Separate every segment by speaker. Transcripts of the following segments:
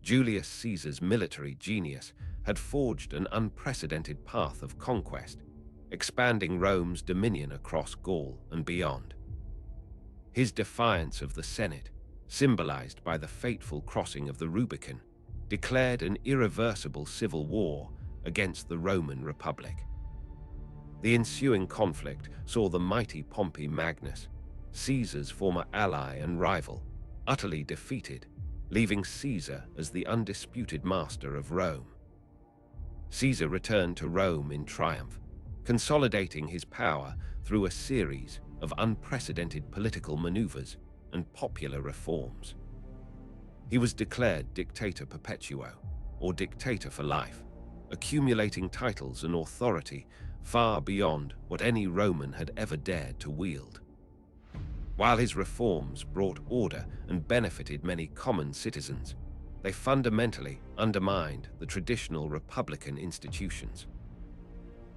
Speaker 1: Julius Caesar's military genius had forged an unprecedented path of conquest, expanding Rome's dominion across Gaul and beyond. His defiance of the Senate, symbolized by the fateful crossing of the Rubicon, declared an irreversible civil war against the Roman Republic. The ensuing conflict saw the mighty Pompey Magnus, Caesar's former ally and rival, utterly defeated, leaving Caesar as the undisputed master of Rome. Caesar returned to Rome in triumph, consolidating his power through a series of unprecedented political maneuvers and popular reforms. He was declared Dictator Perpetuo, or Dictator for life, accumulating titles and authority far beyond what any Roman had ever dared to wield. While his reforms brought order and benefited many common citizens, they fundamentally undermined the traditional republican institutions.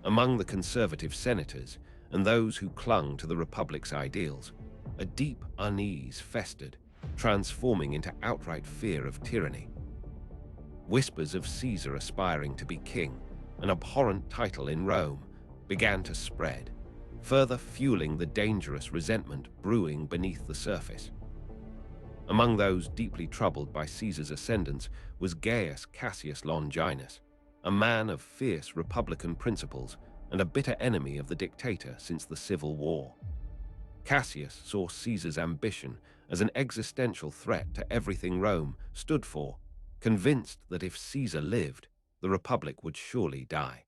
Speaker 1: Among the conservative senators and those who clung to the republic's ideals, a deep unease festered, transforming into outright fear of tyranny. Whispers of Caesar aspiring to be king, an abhorrent title in Rome, began to spread, further fueling the dangerous resentment brewing beneath the surface. Among those deeply troubled by Caesar's ascendance was Gaius Cassius Longinus, a man of fierce republican principles and a bitter enemy of the dictator since the Civil War. Cassius saw Caesar's ambition as an existential threat to everything Rome stood for, convinced that if Caesar lived, the Republic would surely die.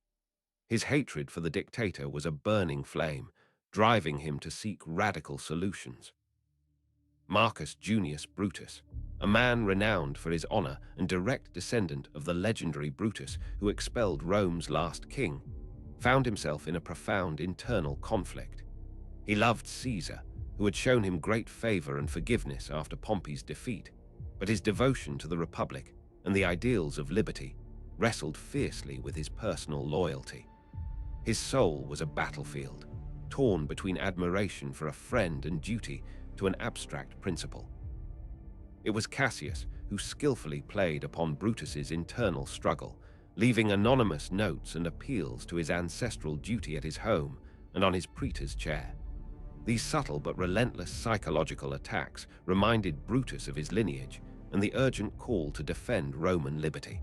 Speaker 1: His hatred for the dictator was a burning flame, driving him to seek radical solutions. Marcus Junius Brutus, a man renowned for his honor and direct descendant of the legendary Brutus who expelled Rome's last king, found himself in a profound internal conflict. He loved Caesar, who had shown him great favor and forgiveness after Pompey's defeat, but his devotion to the Republic and the ideals of liberty wrestled fiercely with his personal loyalty. His soul was a battlefield, torn between admiration for a friend and duty to an abstract principle. It was Cassius who skillfully played upon Brutus's internal struggle, leaving anonymous notes and appeals to his ancestral duty at his home and on his praetor's chair. These subtle but relentless psychological attacks reminded Brutus of his lineage and the urgent call to defend Roman liberty.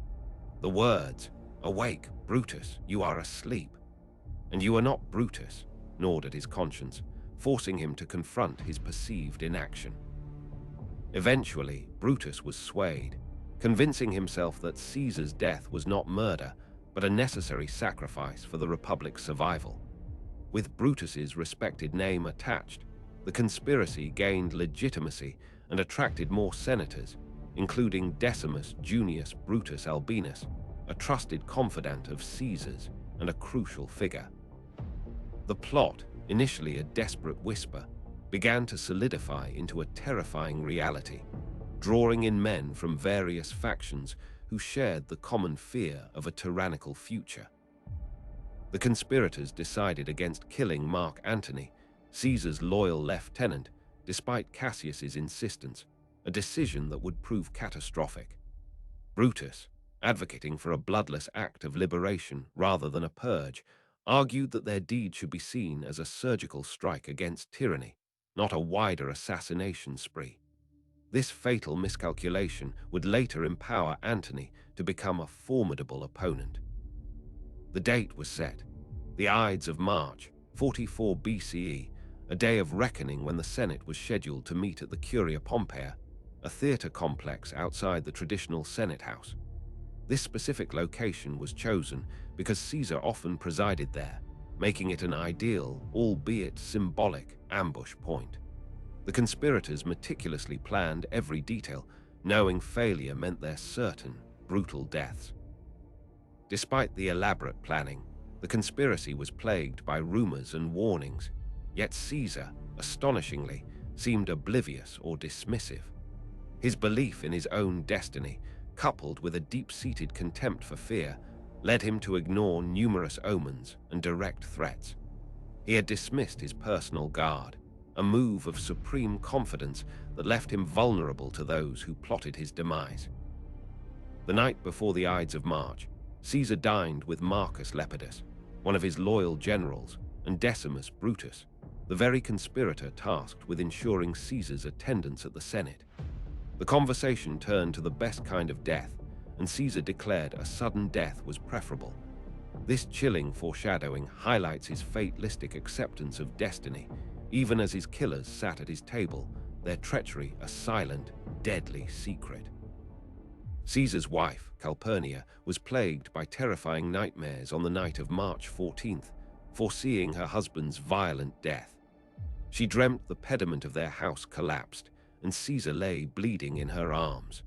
Speaker 1: The words, "Awake, Brutus, you are asleep," and "You are not Brutus," gnawed at his conscience, forcing him to confront his perceived inaction. Eventually, Brutus was swayed, convincing himself that Caesar's death was not murder, but a necessary sacrifice for the Republic's survival. With Brutus's respected name attached, the conspiracy gained legitimacy and attracted more senators, including Decimus Junius Brutus Albinus, a trusted confidant of Caesar's and a crucial figure. The plot, initially a desperate whisper, began to solidify into a terrifying reality, drawing in men from various factions who shared the common fear of a tyrannical future. The conspirators decided against killing Mark Antony, Caesar's loyal lieutenant, despite Cassius's insistence, a decision that would prove catastrophic. Brutus, advocating for a bloodless act of liberation rather than a purge, argued that their deed should be seen as a surgical strike against tyranny, not a wider assassination spree. This fatal miscalculation would later empower Antony to become a formidable opponent. The date was set, the Ides of March, 44 BCE, a day of reckoning when the Senate was scheduled to meet at the Curia Pompei, a theater complex outside the traditional Senate house. This specific location was chosen because Caesar often presided there, making it an ideal, albeit symbolic, ambush point. The conspirators meticulously planned every detail, knowing failure meant their certain, brutal deaths. Despite the elaborate planning, the conspiracy was plagued by rumors and warnings, yet Caesar, astonishingly, seemed oblivious or dismissive. His belief in his own destiny, coupled with a deep-seated contempt for fear, led him to ignore numerous omens and direct threats. He had dismissed his personal guard, a move of supreme confidence that left him vulnerable to those who plotted his demise. The night before the Ides of March, Caesar dined with Marcus Lepidus, one of his loyal generals, and Decimus Brutus, the very conspirator tasked with ensuring Caesar's attendance at the Senate. The conversation turned to the best kind of death, and Caesar declared a sudden death was preferable. This chilling foreshadowing highlights his fatalistic acceptance of destiny, even as his killers sat at his table, their treachery a silent, deadly secret. Caesar's wife, Calpurnia, was plagued by terrifying nightmares on the night of March 14th, foreseeing her husband's violent death. She dreamt the pediment of their house collapsed, and Caesar lay bleeding in her arms.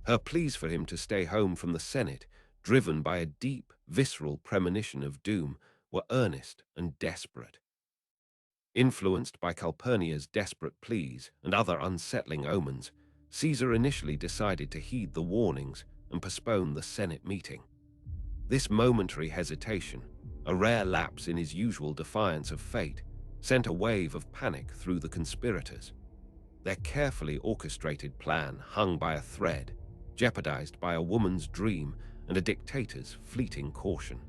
Speaker 1: Her pleas for him to stay home from the Senate, driven by a deep, visceral premonition of doom, were earnest and desperate. Influenced by Calpurnia's desperate pleas and other unsettling omens, Caesar initially decided to heed the warnings and postpone the Senate meeting. This momentary hesitation, a rare lapse in his usual defiance of fate, sent a wave of panic through the conspirators. Their carefully orchestrated plan hung by a thread, jeopardized by a woman's dream and a dictator's fleeting caution.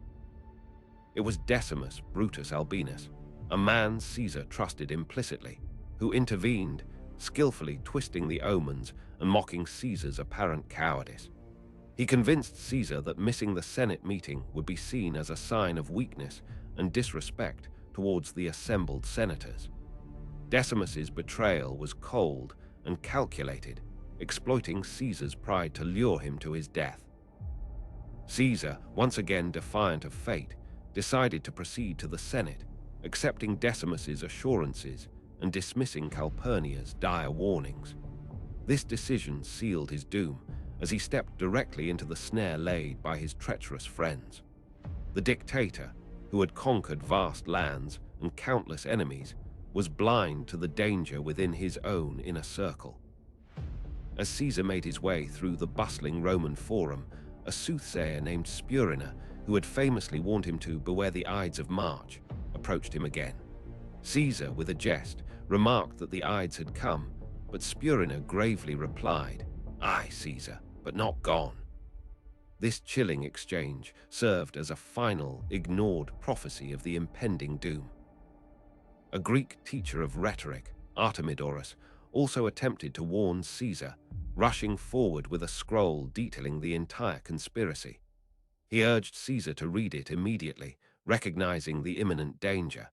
Speaker 1: It was Decimus Brutus Albinus, a man Caesar trusted implicitly, who intervened, skillfully twisting the omens and mocking Caesar's apparent cowardice. He convinced Caesar that missing the Senate meeting would be seen as a sign of weakness and disrespect towards the assembled senators. Decimus's betrayal was cold and calculated, exploiting Caesar's pride to lure him to his death. Caesar, once again defiant of fate, decided to proceed to the Senate, accepting Decimus's assurances and dismissing Calpurnia's dire warnings. This decision sealed his doom, as he stepped directly into the snare laid by his treacherous friends. The dictator, who had conquered vast lands and countless enemies, was blind to the danger within his own inner circle. As Caesar made his way through the bustling Roman forum, a soothsayer named Spurina, who had famously warned him to beware the Ides of March, approached him again. Caesar, with a jest, remarked that the Ides had come, but Spurina gravely replied, "Aye, Caesar, but not gone." This chilling exchange served as a final, ignored prophecy of the impending doom. A Greek teacher of rhetoric, Artemidorus, also attempted to warn Caesar, rushing forward with a scroll detailing the entire conspiracy. He urged Caesar to read it immediately, recognizing the imminent danger.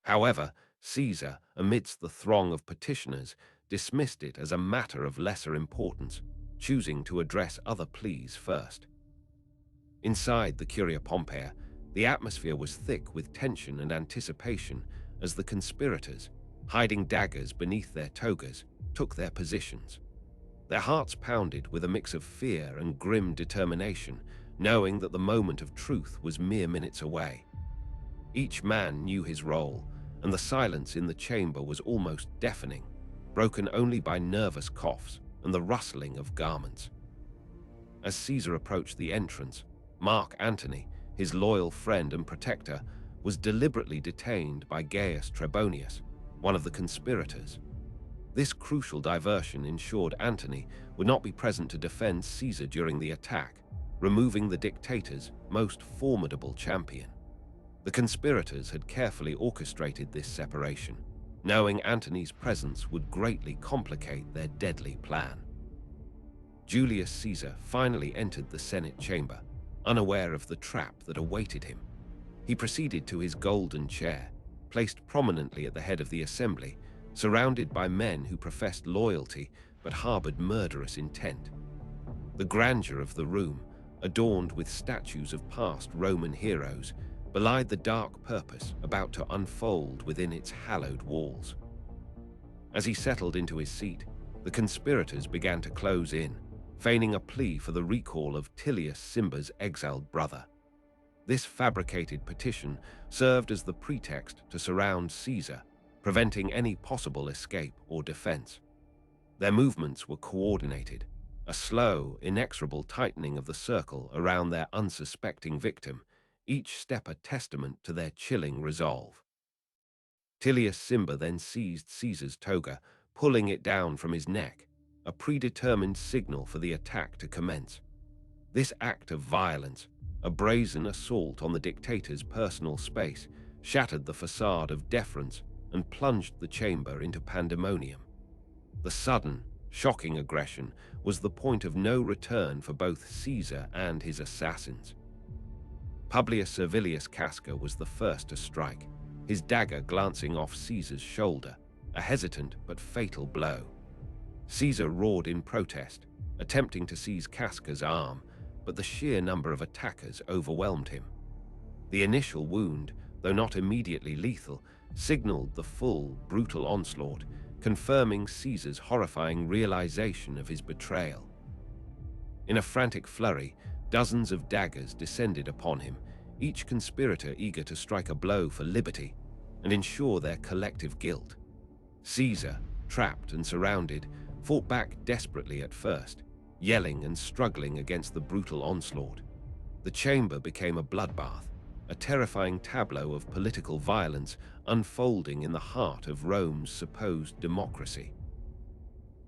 Speaker 1: However, Caesar, amidst the throng of petitioners, dismissed it as a matter of lesser importance, choosing to address other pleas first. Inside the Curia Pompei, the atmosphere was thick with tension and anticipation as the conspirators, hiding daggers beneath their togas, took their positions. Their hearts pounded with a mix of fear and grim determination, knowing that the moment of truth was mere minutes away. Each man knew his role, and the silence in the chamber was almost deafening, broken only by nervous coughs and the rustling of garments. As Caesar approached the entrance, Mark Antony, his loyal friend and protector, was deliberately detained by Gaius Trebonius, one of the conspirators. This crucial diversion ensured Antony would not be present to defend Caesar during the attack, removing the dictator's most formidable champion. The conspirators had carefully orchestrated this separation, knowing Antony's presence would greatly complicate their deadly plan. Julius Caesar finally entered the Senate chamber, unaware of the trap that awaited him. He proceeded to his golden chair, placed prominently at the head of the assembly, surrounded by men who professed loyalty but harbored murderous intent. The grandeur of the room, adorned with statues of past Roman heroes, belied the dark purpose about to unfold within its hallowed walls. As he settled into his seat, the conspirators began to close in, feigning a plea for the recall of Julius Caesar's exiled brother. This fabricated petition served as the pretext to surround Caesar, preventing any possible escape or defense. Their movements were coordinated, a slow, inexorable tightening of the circle around their unsuspecting victim, each step a testament to their chilling resolve. Julius Caesar then seized Caesar's toga, pulling it down from his neck, a predetermined signal for the attack to commence. This act of violence, a brazen assault on the dictator's personal space, shattered the facade of deference and plunged the chamber into pandemonium. The sudden, shocking aggression was the point of no return for both Caesar and his assassins. Publius Servilius Casca was the first to strike, his dagger glancing off Caesar's shoulder, a hesitant but fatal blow. Caesar roared in protest, attempting to seize Casca's arm, but the sheer number of attackers overwhelmed him. The initial wound, though not immediately lethal, signaled the full, brutal onslaught, confirming Caesar's horrifying realization of his betrayal. In a frantic flurry, dozens of daggers descended upon him, each conspirator eager to strike a blow for liberty and ensure their collective guilt. Caesar, trapped and surrounded, fought back desperately at first, yelling and struggling against the brutal onslaught. The chamber became a bloodbath, a terrifying tableau of political violence unfolding in the heart of Rome's supposed democracy.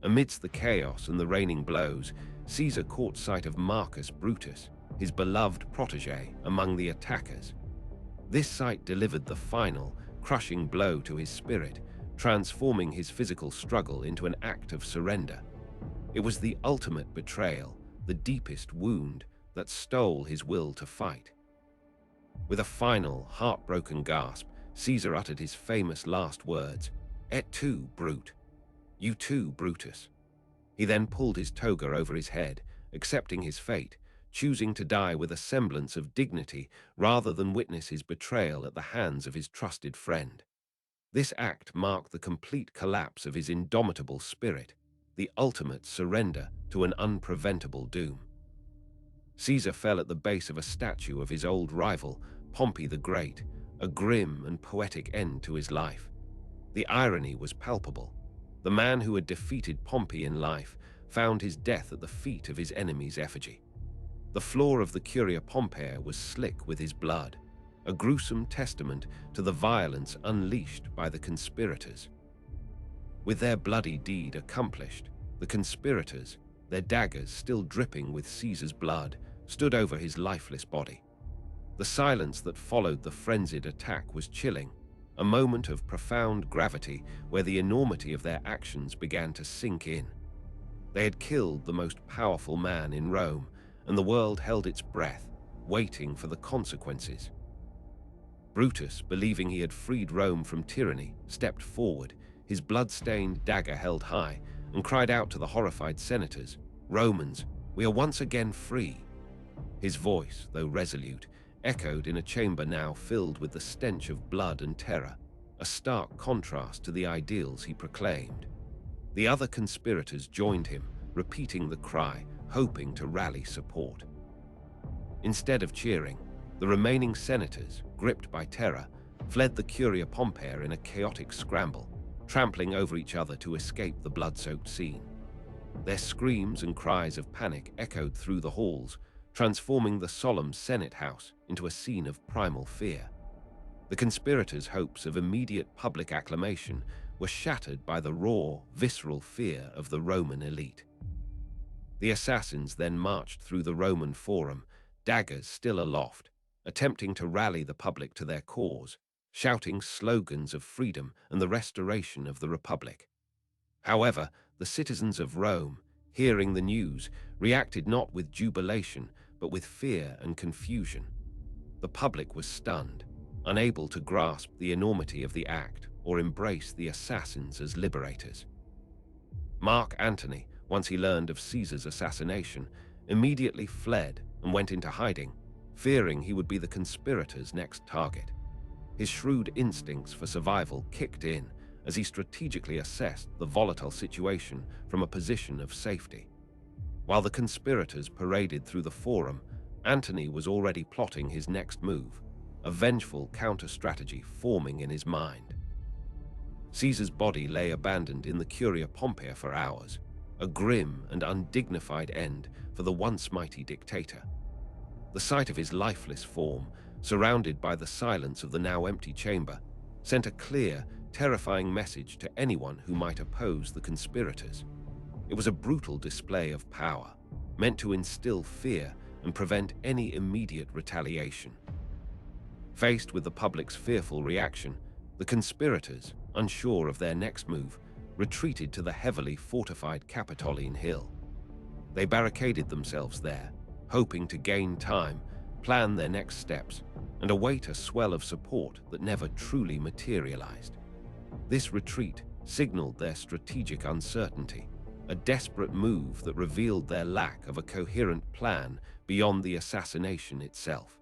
Speaker 1: Amidst the chaos and the raining blows, Caesar caught sight of Marcus Brutus, his beloved protege, among the attackers. This sight delivered the final, crushing blow to his spirit, transforming his physical struggle into an act of surrender. It was the ultimate betrayal, the deepest wound that stole his will to fight. With a final, heartbroken gasp, Caesar uttered his famous last words, "Et tu, Brute," "You too, Brutus." He then pulled his toga over his head, accepting his fate, choosing to die with a semblance of dignity rather than witness his betrayal at the hands of his trusted friend. This act marked the complete collapse of his indomitable spirit, the ultimate surrender to an unpreventable doom. Caesar fell at the base of a statue of his old rival, Pompey the Great, a grim and poetic end to his life. The irony was palpable. The man who had defeated Pompey in life found his death at the feet of his enemy's effigy. The floor of the Curia Pompeii was slick with his blood, a gruesome testament to the violence unleashed by the conspirators. With their bloody deed accomplished, the conspirators, their daggers still dripping with Caesar's blood, stood over his lifeless body. The silence that followed the frenzied attack was chilling, a moment of profound gravity where the enormity of their actions began to sink in. They had killed the most powerful man in Rome, and the world held its breath, waiting for the consequences. Brutus, believing he had freed Rome from tyranny, stepped forward, his blood-stained dagger held high, and cried out to the horrified senators, "Romans, we are once again free." His voice, though resolute, echoed in a chamber now filled with the stench of blood and terror, a stark contrast to the ideals he proclaimed. The other conspirators joined him, repeating the cry, hoping to rally support. Instead of cheering, the remaining senators, gripped by terror, fled the Curia Pompeii in a chaotic scramble, trampling over each other to escape the blood-soaked scene. Their screams and cries of panic echoed through the halls, transforming the solemn Senate House into a scene of primal fear. The conspirators' hopes of immediate public acclamation were shattered by the raw, visceral fear of the Roman elite. The assassins then marched through the Roman Forum, daggers still aloft, attempting to rally the public to their cause, shouting slogans of freedom and the restoration of the Republic. However, the citizens of Rome, hearing the news, reacted not with jubilation, but with fear and confusion. The public was stunned, unable to grasp the enormity of the act or embrace the assassins as liberators. Mark Antony, once he learned of Caesar's assassination, immediately fled and went into hiding, fearing he would be the conspirators' next target. His shrewd instincts for survival kicked in as he strategically assessed the volatile situation from a position of safety. While the conspirators paraded through the Forum, Antony was already plotting his next move, a vengeful counter-strategy forming in his mind. Caesar's body lay abandoned in the Curia Pompeii for hours, a grim and undignified end for the once mighty dictator. The sight of his lifeless form, surrounded by the silence of the now empty chamber, sent a clear, terrifying message to anyone who might oppose the conspirators. It was a brutal display of power, meant to instill fear and prevent any immediate retaliation. Faced with the public's fearful reaction, the conspirators, unsure of their next move, retreated to the heavily fortified Capitoline Hill. They barricaded themselves there, hoping to gain time, plan their next steps, and await a swell of support that never truly materialized. This retreat signaled their strategic uncertainty, a desperate move that revealed their lack of a coherent plan beyond the assassination itself.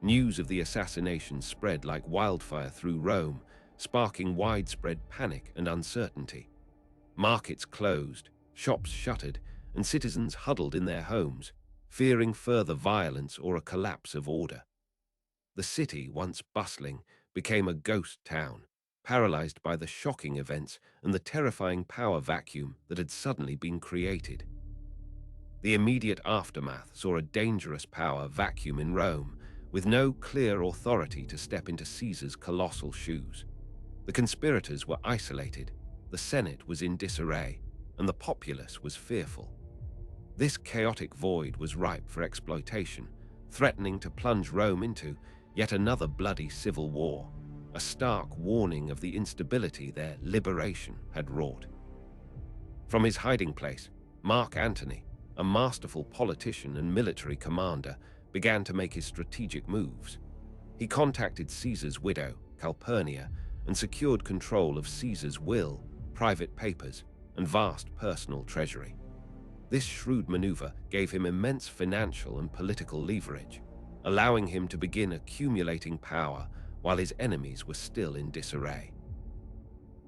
Speaker 1: News of the assassination spread like wildfire through Rome, sparking widespread panic and uncertainty. Markets closed, shops shuttered, and citizens huddled in their homes, fearing further violence or a collapse of order. The city, once bustling, became a ghost town, paralyzed by the shocking events and the terrifying power vacuum that had suddenly been created. The immediate aftermath saw a dangerous power vacuum in Rome, with no clear authority to step into Caesar's colossal shoes. The conspirators were isolated, the Senate was in disarray, and the populace was fearful. This chaotic void was ripe for exploitation, threatening to plunge Rome into yet another bloody civil war, a stark warning of the instability their liberation had wrought. From his hiding place, Mark Antony, a masterful politician and military commander, began to make his strategic moves. He contacted Caesar's widow, Calpurnia, and secured control of Caesar's will, private papers, and vast personal treasury. This shrewd maneuver gave him immense financial and political leverage, allowing him to begin accumulating power while his enemies were still in disarray.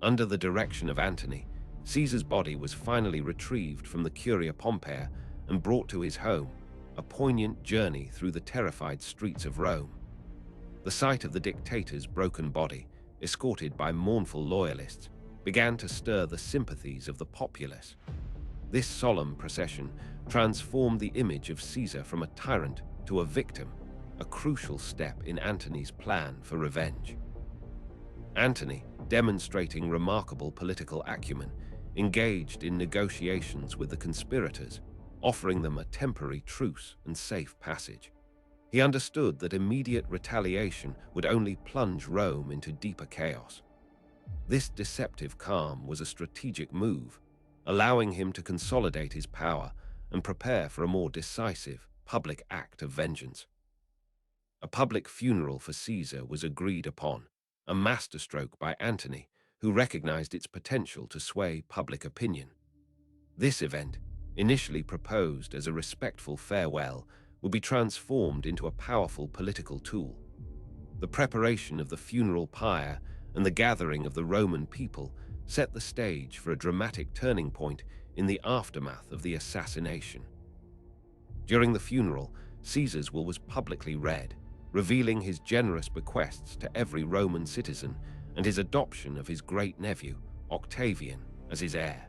Speaker 1: Under the direction of Antony, Caesar's body was finally retrieved from the Curia Pompey and brought to his home, a poignant journey through the terrified streets of Rome. The sight of the dictator's broken body, escorted by mournful loyalists, began to stir the sympathies of the populace. This solemn procession transformed the image of Caesar from a tyrant to a victim, a crucial step in Antony's plan for revenge. Antony, demonstrating remarkable political acumen, engaged in negotiations with the conspirators, offering them a temporary truce and safe passage. He understood that immediate retaliation would only plunge Rome into deeper chaos. This deceptive calm was a strategic move, allowing him to consolidate his power and prepare for a more decisive public act of vengeance. A public funeral for Caesar was agreed upon, a masterstroke by Antony, who recognized its potential to sway public opinion. This event, initially proposed as a respectful farewell, would be transformed into a powerful political tool. The preparation of the funeral pyre and the gathering of the Roman people set the stage for a dramatic turning point in the aftermath of the assassination. During the funeral, Caesar's will was publicly read, revealing his generous bequests to every Roman citizen and his adoption of his great-nephew, Octavian, as his heir.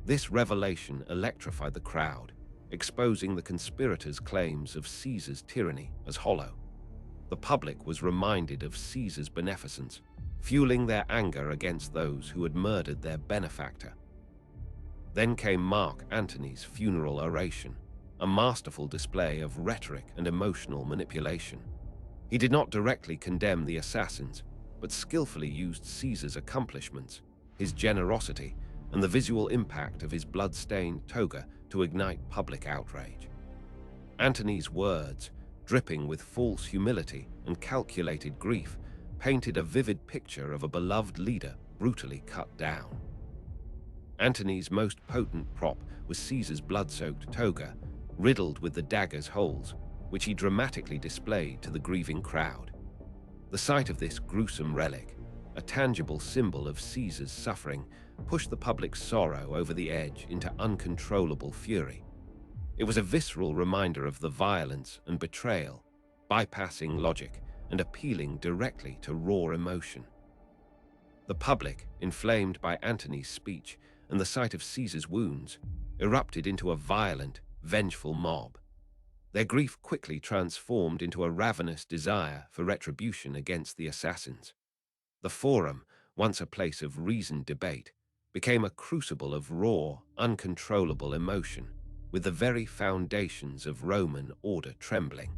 Speaker 1: This revelation electrified the crowd, exposing the conspirators' claims of Caesar's tyranny as hollow. The public was reminded of Caesar's beneficence, fueling their anger against those who had murdered their benefactor. Then came Mark Antony's funeral oration, a masterful display of rhetoric and emotional manipulation. He did not directly condemn the assassins, but skillfully used Caesar's accomplishments, his generosity, and the visual impact of his blood-stained toga to ignite public outrage. Antony's words, dripping with false humility and calculated grief, painted a vivid picture of a beloved leader brutally cut down. Antony's most potent prop was Caesar's blood-soaked toga, riddled with the dagger's holes, which he dramatically displayed to the grieving crowd. The sight of this gruesome relic, a tangible symbol of Caesar's suffering, pushed the public's sorrow over the edge into uncontrollable fury. It was a visceral reminder of the violence and betrayal, bypassing logic and appealing directly to raw emotion. The public, inflamed by Antony's speech and the sight of Caesar's wounds, erupted into a violent, vengeful mob. Their grief quickly transformed into a ravenous desire for retribution against the assassins. The Forum, once a place of reasoned debate, became a crucible of raw, uncontrollable emotion. with the very foundations of Roman order trembling.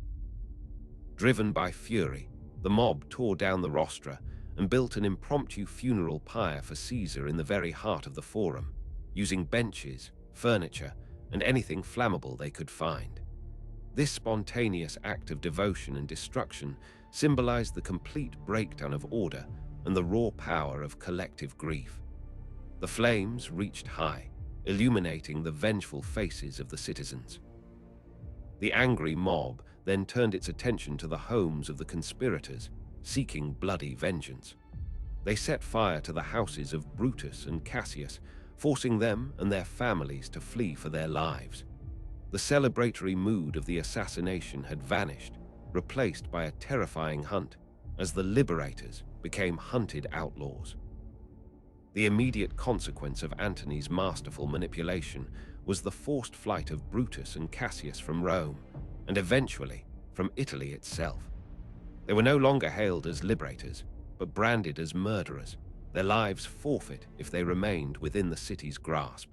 Speaker 1: Driven by fury, the mob tore down the rostra and built an impromptu funeral pyre for Caesar in the very heart of the Forum, using benches, furniture, and anything flammable they could find. This spontaneous act of devotion and destruction symbolized the complete breakdown of order and the raw power of collective grief. The flames reached high, illuminating the vengeful faces of the citizens. The angry mob then turned its attention to the homes of the conspirators, seeking bloody vengeance. They set fire to the houses of Brutus and Cassius, forcing them and their families to flee for their lives. The celebratory mood of the assassination had vanished, replaced by a terrifying hunt, as the liberators became hunted outlaws. The immediate consequence of Antony's masterful manipulation was the forced flight of Brutus and Cassius from Rome, and eventually from Italy itself. They were no longer hailed as liberators, but branded as murderers, their lives forfeit if they remained within the city's grasp.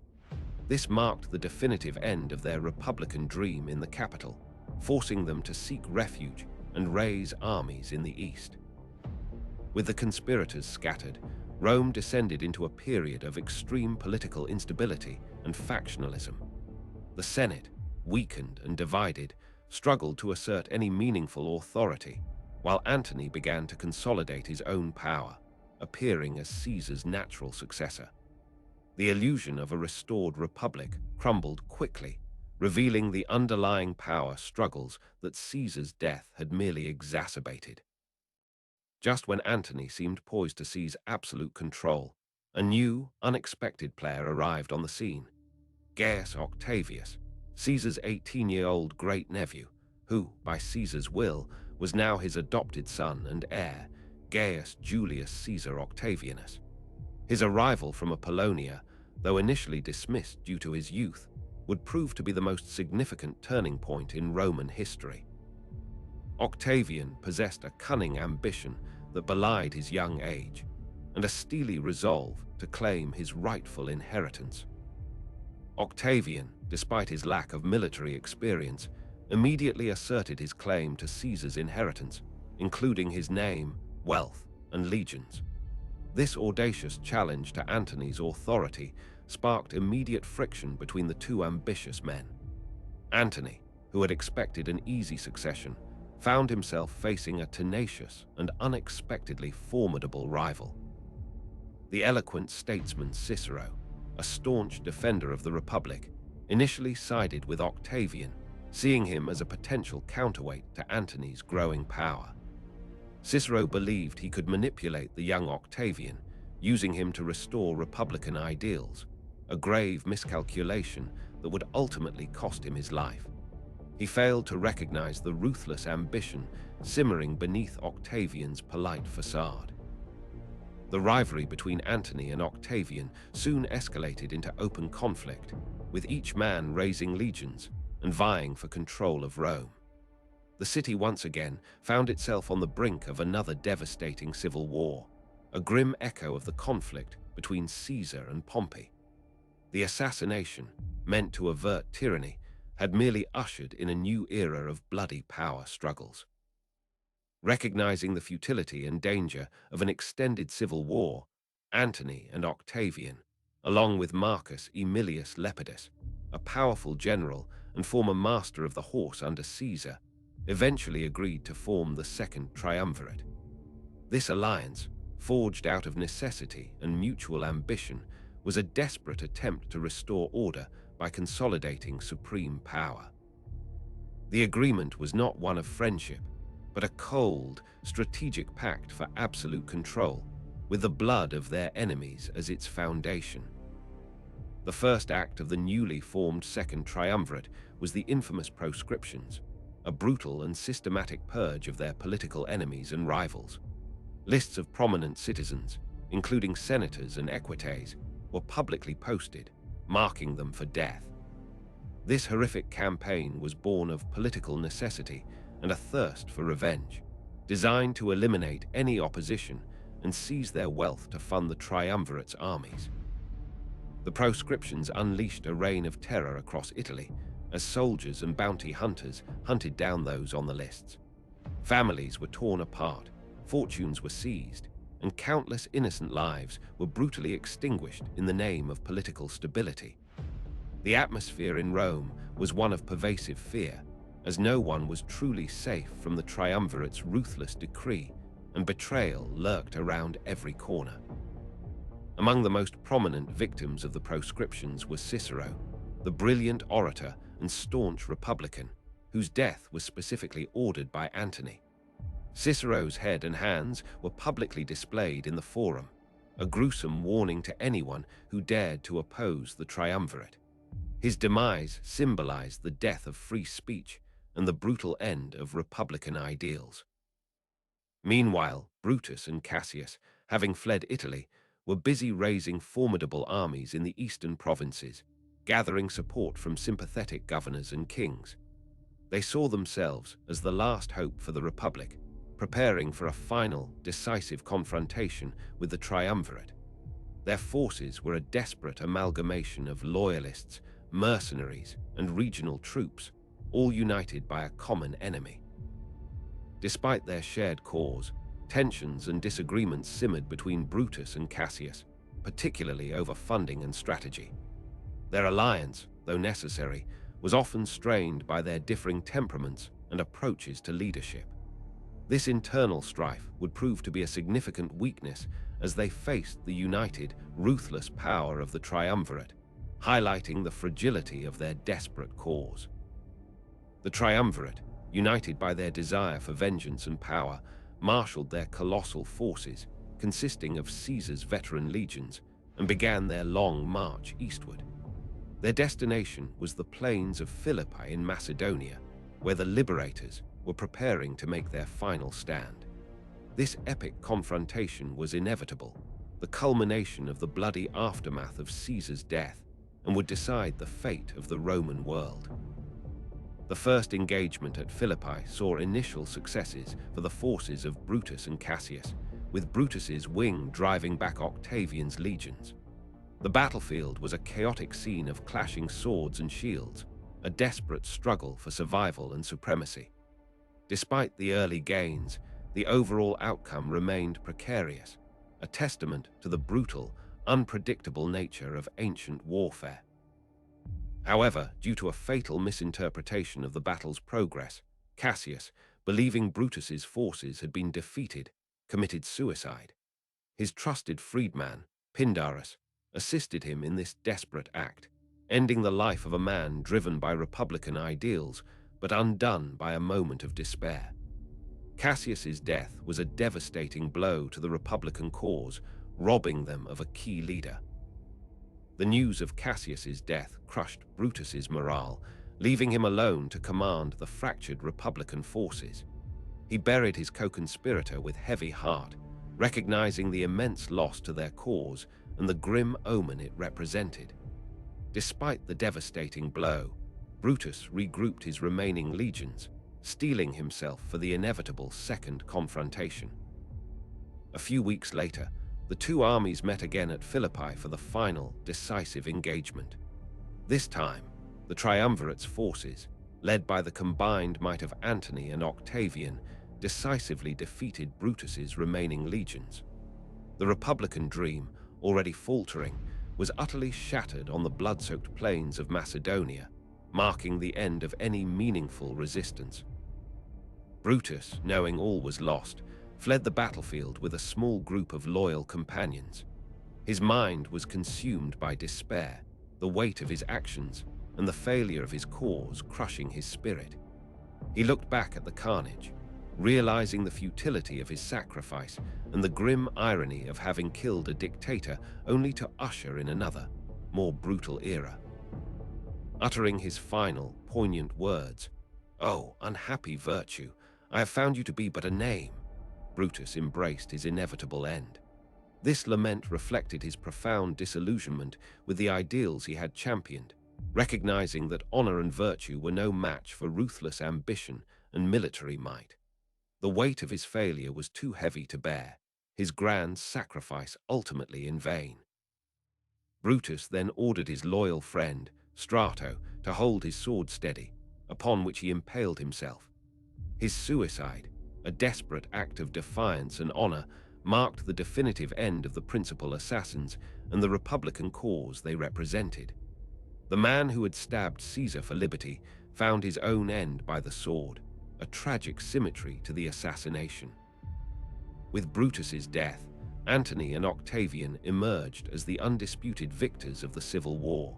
Speaker 1: This marked the definitive end of their republican dream in the capital, forcing them to seek refuge and raise armies in the east. With the conspirators scattered, Rome descended into a period of extreme political instability and factionalism. The Senate, weakened and divided, struggled to assert any meaningful authority, while Antony began to consolidate his own power, appearing as Caesar's natural successor. The illusion of a restored republic crumbled quickly, revealing the underlying power struggles that Caesar's death had merely exacerbated. Just when Antony seemed poised to seize absolute control, a new, unexpected player arrived on the scene: Gaius Octavius, Caesar's 18-year-old great-nephew, who, by Caesar's will, was now his adopted son and heir, Gaius Julius Caesar Octavianus. His arrival from Apollonia, though initially dismissed due to his youth, would prove to be the most significant turning point in Roman history. Octavian possessed a cunning ambition that belied his young age, and a steely resolve to claim his rightful inheritance. Octavian, despite his lack of military experience, immediately asserted his claim to Caesar's inheritance, including his name, wealth, and legions. This audacious challenge to Antony's authority sparked immediate friction between the two ambitious men. Antony, who had expected an easy succession, found himself facing a tenacious and unexpectedly formidable rival. The eloquent statesman Cicero, a staunch defender of the Republic, initially sided with Octavian, seeing him as a potential counterweight to Antony's growing power. Cicero believed he could manipulate the young Octavian, using him to restore republican ideals, a grave miscalculation that would ultimately cost him his life. He failed to recognize the ruthless ambition simmering beneath Octavian's polite facade. The rivalry between Antony and Octavian soon escalated into open conflict, with each man raising legions and vying for control of Rome. The city once again found itself on the brink of another devastating civil war, a grim echo of the conflict between Caesar and Pompey. The assassination, meant to avert tyranny, had merely ushered in a new era of bloody power struggles. Recognizing the futility and danger of an extended civil war, Antony and Octavian, along with Marcus Aemilius Lepidus, a powerful general and former master of the horse under Caesar, eventually agreed to form the Second Triumvirate. This alliance, forged out of necessity and mutual ambition, was a desperate attempt to restore order by consolidating supreme power. The agreement was not one of friendship, but a cold, strategic pact for absolute control, with the blood of their enemies as its foundation. The first act of the newly formed Second Triumvirate was the infamous proscriptions, a brutal and systematic purge of their political enemies and rivals. Lists of prominent citizens, including senators and equites, were publicly posted, marking them for death. This horrific campaign was born of political necessity and a thirst for revenge, designed to eliminate any opposition and seize their wealth to fund the triumvirate's armies. The proscriptions unleashed a reign of terror across Italy as soldiers and bounty hunters hunted down those on the lists. Families were torn apart, fortunes were seized, and countless innocent lives were brutally extinguished in the name of political stability. The atmosphere in Rome was one of pervasive fear, as no one was truly safe from the triumvirate's ruthless decree, and betrayal lurked around every corner. Among the most prominent victims of the proscriptions was Cicero, the brilliant orator and staunch republican, whose death was specifically ordered by Antony. Cicero's head and hands were publicly displayed in the Forum, a gruesome warning to anyone who dared to oppose the triumvirate. His demise symbolized the death of free speech and the brutal end of republican ideals. Meanwhile, Brutus and Cassius, having fled Italy, were busy raising formidable armies in the eastern provinces, gathering support from sympathetic governors and kings. They saw themselves as the last hope for the Republic, preparing for a final, decisive confrontation with the triumvirate. Their forces were a desperate amalgamation of loyalists, mercenaries, and regional troops, all united by a common enemy. Despite their shared cause, tensions and disagreements simmered between Brutus and Cassius, particularly over funding and strategy. Their alliance, though necessary, was often strained by their differing temperaments and approaches to leadership. This internal strife would prove to be a significant weakness as they faced the united, ruthless power of the triumvirate, highlighting the fragility of their desperate cause. The triumvirate, united by their desire for vengeance and power, marshaled their colossal forces, consisting of Caesar's veteran legions, and began their long march eastward. Their destination was the plains of Philippi in Macedonia, where the liberators were preparing to make their final stand. This epic confrontation was inevitable, the culmination of the bloody aftermath of Caesar's death, and would decide the fate of the Roman world. The first engagement at Philippi saw initial successes for the forces of Brutus and Cassius, with Brutus's wing driving back Octavian's legions. The battlefield was a chaotic scene of clashing swords and shields, a desperate struggle for survival and supremacy. Despite the early gains, the overall outcome remained precarious, a testament to the brutal, unpredictable nature of ancient warfare. However, due to a fatal misinterpretation of the battle's progress, Cassius, believing Brutus's forces had been defeated, committed suicide. His trusted freedman, Pindarus, assisted him in this desperate act, ending the life of a man driven by republican ideals, but undone by a moment of despair. Cassius's death was a devastating blow to the republican cause, robbing them of a key leader. The news of Cassius's death crushed Brutus's morale, leaving him alone to command the fractured republican forces. He buried his co-conspirator with heavy heart, recognizing the immense loss to their cause and the grim omen it represented. Despite the devastating blow, Brutus regrouped his remaining legions, steeling himself for the inevitable second confrontation. A few weeks later, the two armies met again at Philippi for the final, decisive engagement. This time, the triumvirate's forces, led by the combined might of Antony and Octavian, decisively defeated Brutus's remaining legions. The republican dream, already faltering, was utterly shattered on the blood-soaked plains of Macedonia, marking the end of any meaningful resistance. Brutus, knowing all was lost, fled the battlefield with a small group of loyal companions. His mind was consumed by despair, the weight of his actions and the failure of his cause crushing his spirit. He looked back at the carnage, realizing the futility of his sacrifice and the grim irony of having killed a dictator only to usher in another, more brutal era. Uttering his final, poignant words, "Oh, unhappy virtue, I have found you to be but a name," Brutus embraced his inevitable end. This lament reflected his profound disillusionment with the ideals he had championed, recognizing that honor and virtue were no match for ruthless ambition and military might. The weight of his failure was too heavy to bear, his grand sacrifice ultimately in vain. Brutus then ordered his loyal friend, Strato, to hold his sword steady, upon which he impaled himself. His suicide, a desperate act of defiance and honor, marked the definitive end of the principal assassins and the republican cause they represented. The man who had stabbed Caesar for liberty found his own end by the sword, a tragic symmetry to the assassination. With Brutus's death, Antony and Octavian emerged as the undisputed victors of the civil war.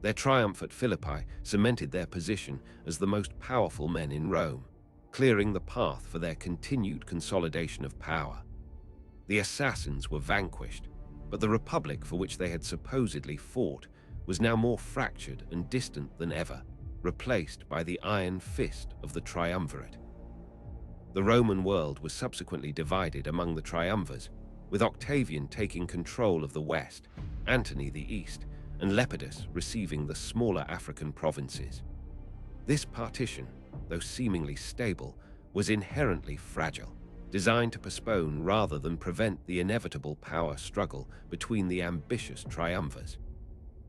Speaker 1: Their triumph at Philippi cemented their position as the most powerful men in Rome, clearing the path for their continued consolidation of power. The assassins were vanquished, but the republic for which they had supposedly fought was now more fractured and distant than ever, replaced by the iron fist of the Triumvirate. The Roman world was subsequently divided among the Triumvirs, with Octavian taking control of the west, Antony the east, and Lepidus receiving the smaller African provinces. This partition, though seemingly stable, was inherently fragile, designed to postpone rather than prevent the inevitable power struggle between the ambitious triumvirs.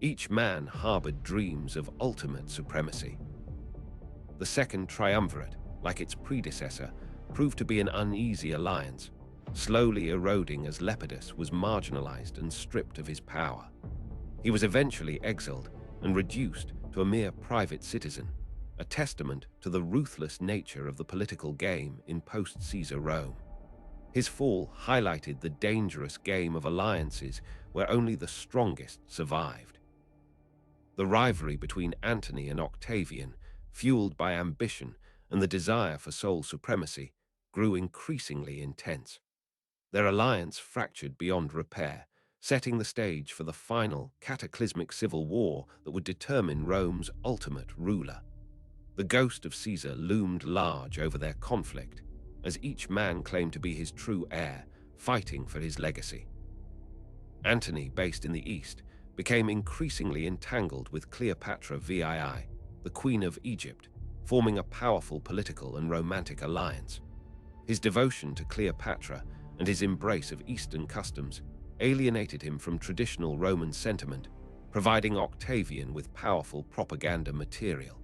Speaker 1: Each man harbored dreams of ultimate supremacy. The Second Triumvirate, like its predecessor, proved to be an uneasy alliance, slowly eroding as Lepidus was marginalized and stripped of his power. He was eventually exiled and reduced to a mere private citizen, a testament to the ruthless nature of the political game in post-Caesar Rome. His fall highlighted the dangerous game of alliances where only the strongest survived. The rivalry between Antony and Octavian, fueled by ambition and the desire for sole supremacy, grew increasingly intense. Their alliance fractured beyond repair, setting the stage for the final, cataclysmic civil war that would determine Rome's ultimate ruler. The ghost of Caesar loomed large over their conflict, as each man claimed to be his true heir, fighting for his legacy. Antony, based in the east, became increasingly entangled with Cleopatra VII, the Queen of Egypt, forming a powerful political and romantic alliance. His devotion to Cleopatra and his embrace of Eastern customs alienated him from traditional Roman sentiment, providing Octavian with powerful propaganda material.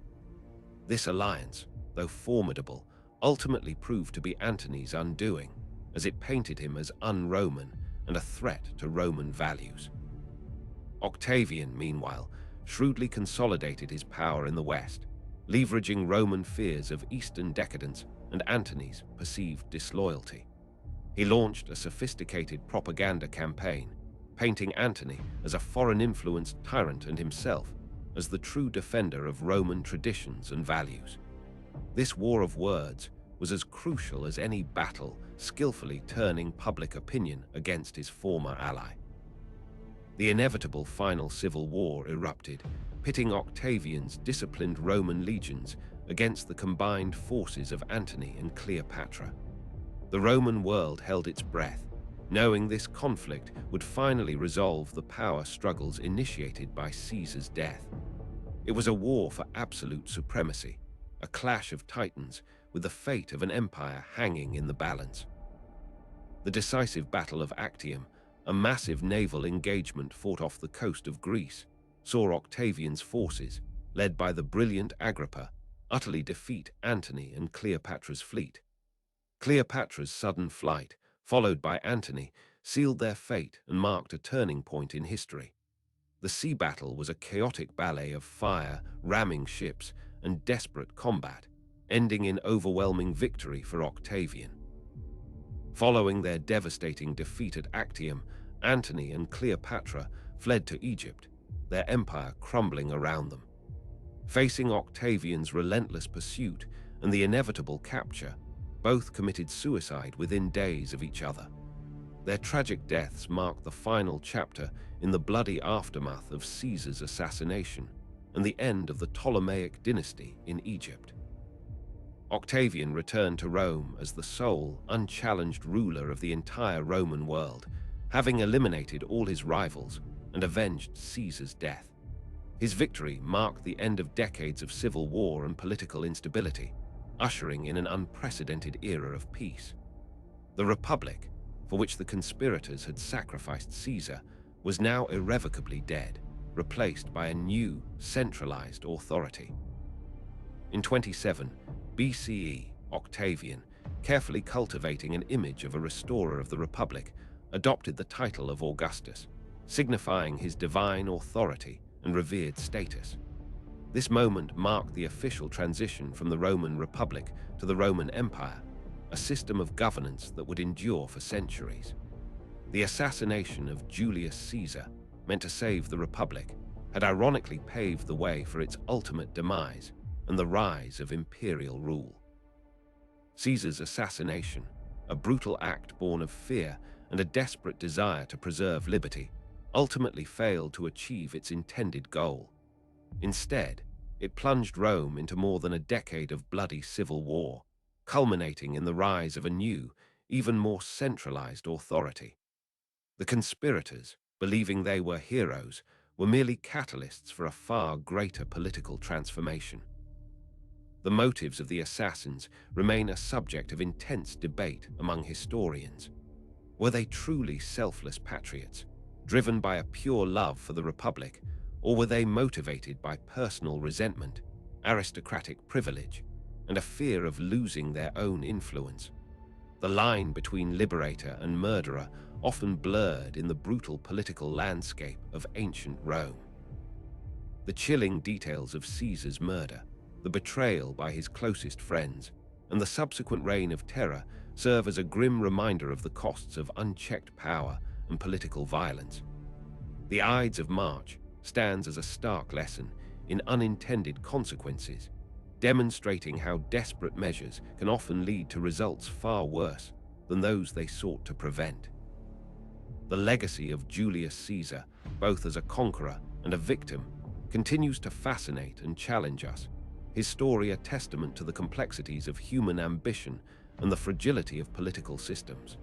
Speaker 1: This alliance, though formidable, ultimately proved to be Antony's undoing, as it painted him as un-Roman and a threat to Roman values. Octavian, meanwhile, shrewdly consolidated his power in the West, leveraging Roman fears of Eastern decadence and Antony's perceived disloyalty. He launched a sophisticated propaganda campaign, painting Antony as a foreign-influenced tyrant and himself as the true defender of Roman traditions and values. This war of words was as crucial as any battle, skillfully turning public opinion against his former ally. The inevitable final civil war erupted, pitting Octavian's disciplined Roman legions against the combined forces of Antony and Cleopatra. The Roman world held its breath, knowing this conflict would finally resolve the power struggles initiated by Caesar's death. It was a war for absolute supremacy, a clash of titans with the fate of an empire hanging in the balance. The decisive Battle of Actium, a massive naval engagement fought off the coast of Greece, saw Octavian's forces, led by the brilliant Agrippa, utterly defeat Antony and Cleopatra's fleet. Cleopatra's sudden flight, followed by Antony, sealed their fate and marked a turning point in history. The sea battle was a chaotic ballet of fire, ramming ships, and desperate combat, ending in overwhelming victory for Octavian. Following their devastating defeat at Actium, Antony and Cleopatra fled to Egypt, their empire crumbling around them. Facing Octavian's relentless pursuit and the inevitable capture, both committed suicide within days of each other. Their tragic deaths marked the final chapter in the bloody aftermath of Caesar's assassination and the end of the Ptolemaic dynasty in Egypt. Octavian returned to Rome as the sole, unchallenged ruler of the entire Roman world, having eliminated all his rivals and avenged Caesar's death. His victory marked the end of decades of civil war and political instability, ushering in an unprecedented era of peace. The Republic, for which the conspirators had sacrificed Caesar, was now irrevocably dead, replaced by a new, centralized authority. In 27 BCE, Octavian, carefully cultivating an image of a restorer of the Republic, adopted the title of Augustus, signifying his divine authority and revered status. This moment marked the official transition from the Roman Republic to the Roman Empire, a system of governance that would endure for centuries. The assassination of Julius Caesar, meant to save the Republic, had ironically paved the way for its ultimate demise and the rise of imperial rule. Caesar's assassination, a brutal act born of fear and a desperate desire to preserve liberty, ultimately failed to achieve its intended goal. Instead, it plunged Rome into more than a decade of bloody civil war, culminating in the rise of a new, even more centralized authority. The conspirators, believing they were heroes, were merely catalysts for a far greater political transformation. The motives of the assassins remain a subject of intense debate among historians. Were they truly selfless patriots, driven by a pure love for the Republic, or were they motivated by personal resentment, aristocratic privilege, and a fear of losing their own influence? The line between liberator and murderer often blurred in the brutal political landscape of ancient Rome. The chilling details of Caesar's murder, the betrayal by his closest friends, and the subsequent reign of terror serve as a grim reminder of the costs of unchecked power and political violence. The Ides of March stands as a stark lesson in unintended consequences, demonstrating how desperate measures can often lead to results far worse than those they sought to prevent. The legacy of Julius Caesar, both as a conqueror and a victim, continues to fascinate and challenge us, his story a testament to the complexities of human ambition and the fragility of political systems.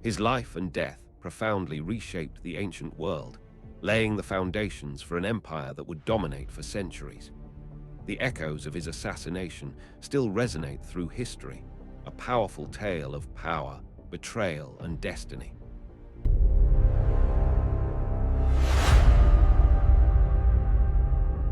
Speaker 1: His life and death profoundly reshaped the ancient world, laying the foundations for an empire that would dominate for centuries. The echoes of his assassination still resonate through history, a powerful tale of power, betrayal, and destiny.